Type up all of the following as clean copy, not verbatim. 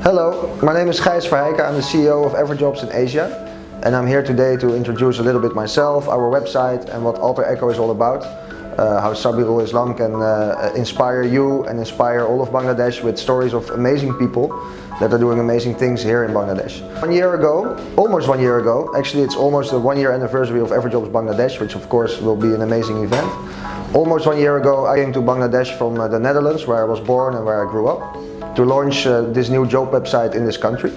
Hello, my name is Gijs Verheijken. I'm the CEO of Everjobs in Asia, and I'm here today to introduce a little bit myself, our website, and what Alter Echo is all about. How Sabihul Islam can inspire you and inspire all of Bangladesh with stories of amazing people that are doing amazing things here in Bangladesh. 1 year ago, almost 1 year ago, actually it's almost the 1 year anniversary of Everjobs Bangladesh, which of course will be an amazing event. Almost 1 year ago I came to Bangladesh from the Netherlands, where I was born and where I grew up, to launch this new job website in this country.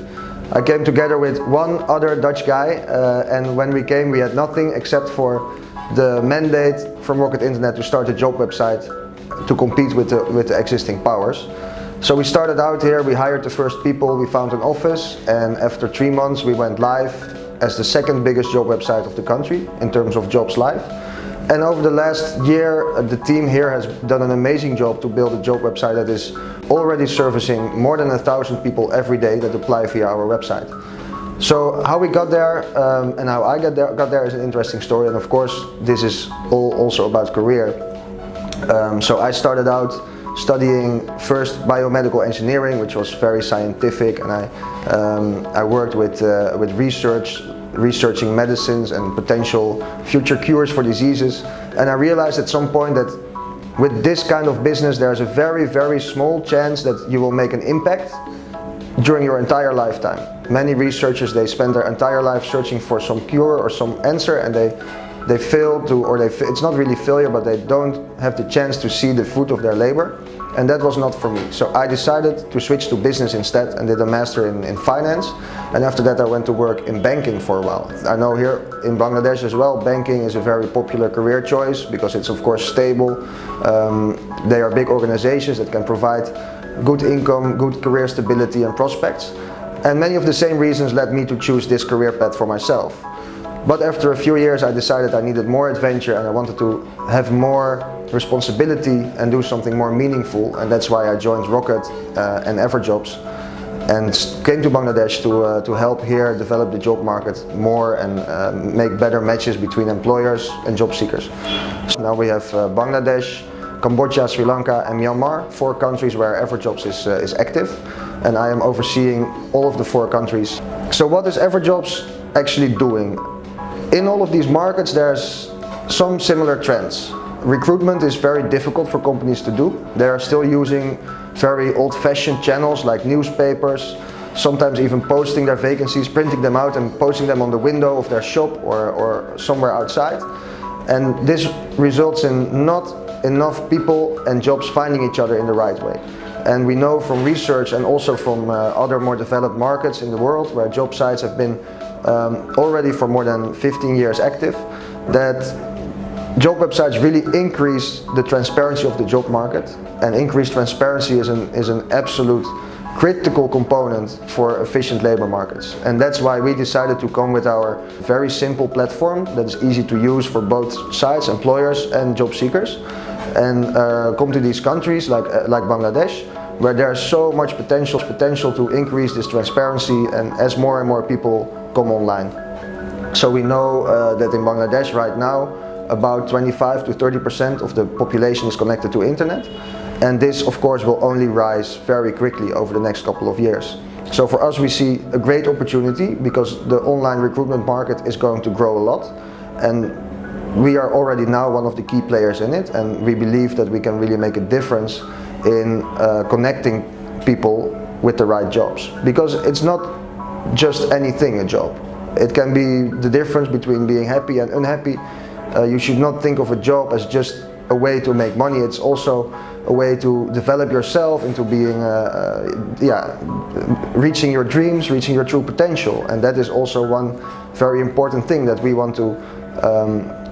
I came together with one other Dutch guy, and when we came we had nothing except for the mandate from Rocket Internet to start a job website to compete with the existing powers. So we started out here, we hired the first people, we found an office, and after 3 months we went live as the second biggest job website of the country in terms of jobs live. And over the last year, the team here has done an amazing job to build a job website that is already servicing more than 1,000 people every day that apply via our website. So how we got there and how I got there is an interesting story, and of course this is also about career. So I started out studying first biomedical engineering, which was very scientific, and I worked with researching medicines and potential future cures for diseases. And I realized at some point that with this kind of business there's a very small chance that you will make an impact during your entire lifetime. Many researchers, they spend their entire life searching for some cure or some answer, and they fail to, or it's not really failure, but they don't have the chance to see the fruit of their labor, and that was not for me. So I decided to switch to business instead and did a master in finance, and after that I went to work in banking for a while. I know here in Bangladesh as well, banking is a very popular career choice because it's of course stable. They are big organizations that can provide good income, good career stability and prospects, and many of the same reasons led me to choose this career path for myself. But after a few years I decided I needed more adventure and I wanted to have more responsibility and do something more meaningful, and that's why I joined Rocket and Everjobs and came to Bangladesh to help here develop the job market more and make better matches between employers and job seekers. So now we have Bangladesh, Cambodia, Sri Lanka and Myanmar, 4 countries where Everjobs is active, and I am overseeing all of the 4 countries. So what is Everjobs actually doing? In all of these markets there's some similar trends. Recruitment is very difficult for companies to do. They are still using very old-fashioned channels like newspapers, sometimes even posting their vacancies, printing them out and posting them on the window of their shop or somewhere outside. And this results in not enough people and jobs finding each other in the right way. And we know from research and also from other more developed markets in the world where job sites have been already for more than 15 years active, that job websites really increase the transparency of the job market, and increased transparency is an absolute critical component for efficient labor markets. And that's why we decided to come with our very simple platform that is easy to use for both sides, employers and job seekers, and come to these countries like Bangladesh, where there's so much potential to increase this transparency and as more and more people come online. So we know that in Bangladesh right now about 25 to 30% of the population is connected to internet, and this of course will only rise very quickly over the next couple of years. So for us we see a great opportunity because the online recruitment market is going to grow a lot, and we are already now one of the key players in it, and we believe that we can really make a difference in connecting people with the right jobs, because it's not just anything a job. It can be the difference between being happy and unhappy. You should not think of a job as just a way to make money. It's also a way to develop yourself into being, reaching your dreams, reaching your true potential. And that is also one very important thing that we want to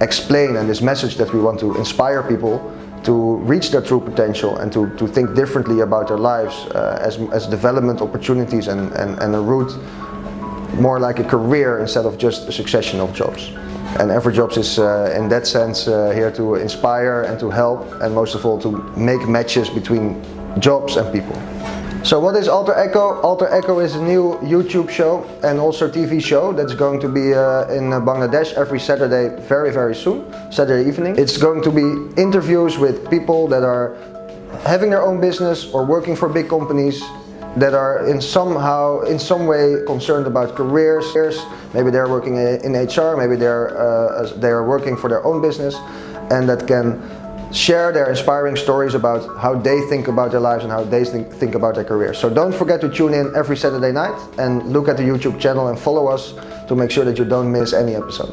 explain, and this message that we want to inspire people to reach their true potential and to think differently about their lives as development opportunities and a route more like a career instead of just a succession of jobs. And Everjobs is in that sense here to inspire and to help, and most of all to make matches between jobs and people. So what is Alter Echo? Alter Echo is a new YouTube show and also TV show that's going to be in Bangladesh every Saturday very soon, Saturday evening. It's going to be interviews with people that are having their own business or working for big companies that are in some way concerned about careers. Maybe they're working in HR, maybe they're working for their own business, and that can share their inspiring stories about how they think about their lives and how they think about their careers. So don't forget to tune in every Saturday night and look at the YouTube channel and follow us to make sure that you don't miss any episode.